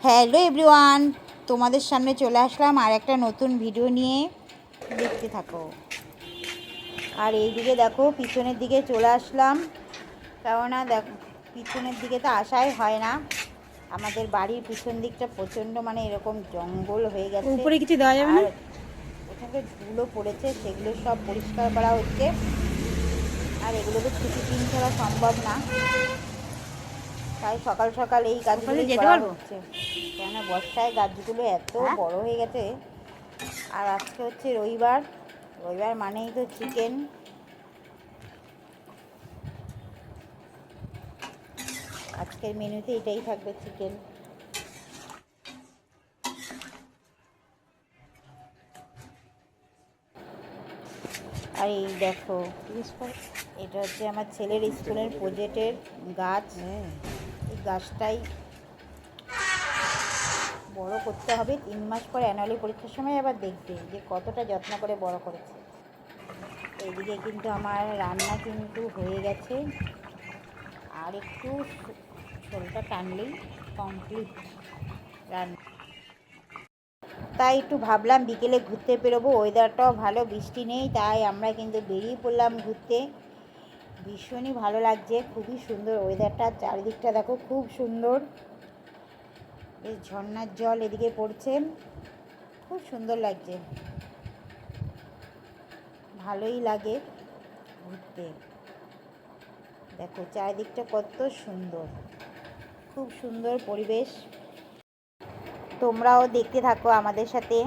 Hello everyone, তোমাদের সামনে চলে আসলাম আর একটা নতুন ভিডিও নিয়ে। দেখতে থাকো। আর এইদিকে দেখো, পিছনের দিকে চলে আসলাম, কেননা দেখো পিছনের দিকে তো আসাই হয় না। আমাদের বাড়ির পিছন দিকটা প্রচণ্ড এরকম জঙ্গল হয়ে গেছে, উপরে কিছু দেওয়া যাবে আর না। ওখানে ধুলো পড়েছে, সেগুলো সব পরিষ্কার করা হচ্ছে। আর এগুলো তো ছুটি দিন ছাড়া সম্ভব না, তাই সকাল সকাল এই সকালে গাছগুলোই যেতে করা পারবো। হচ্ছে। কেননা বর্ষায় গাছগুলো এত বড় হয়ে গেছে। আর আজকে হচ্ছে রবিবার, রবিবার মানেই তো চিকেন। আজকের মেনুতে এটাই থাকবে, চিকেন। আর এই দেখো, এটা হচ্ছে আমার ছেলের স্কুলের প্রজেক্টের গাছ। এই গাছটাই বড় করতে হবে 3 মাস পর, অ্যানুয়ালি পরীক্ষার সময় আবার দেখবে যে কতটা যত্ন করে বড় করেছে। এইদিকে কিন্তু আমার রান্না কিন্তু হয়ে গেছে, আর একটু ঝোলটা টানলেই কমপ্লিট রান্না। তাই একটু ভাবলাম বিকেলে ঘুরতে বেরোবো, ওয়েদারটাও ভালো, বৃষ্টি নেই, তাই আমরা কিন্তু বেরিয়ে পড়লাম ঘুরতে। ভীষণই ভালো লাগছে, খুবই সুন্দর ওয়েদারটা, চারিদিকটা দেখো খুব সুন্দর, বেশ ঝর্ণার জল এদিকে পড়ছে, খুব সুন্দর লাগছে, ভালোই লাগে ঘুরতে। দেখো চারিদিকটা কত সুন্দর, খুব সুন্দর পরিবেশ। তোমরাও দেখতে থাকো আমাদের সাথে।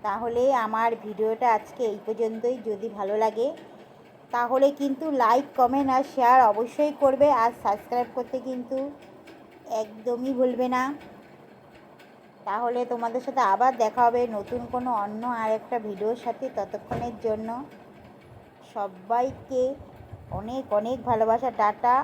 তাহলে আমার ভিডিওটা আজকে এই পর্যন্তই। যদি ভালো লাগে তাহলে কিন্তু লাইক, কমেন্ট আর শেয়ার অবশ্যই করবে, আর সাবস্ক্রাইব করতে কিন্তু একদমই ভুলবে না। তাহলে তোমাদের সাথে আবার দেখা হবে নতুন কোনো অন্য আর একটা ভিডিওর সাথে। ততক্ষণের জন্য সবাইকে অনেক অনেক ভালোবাসা, টাটা।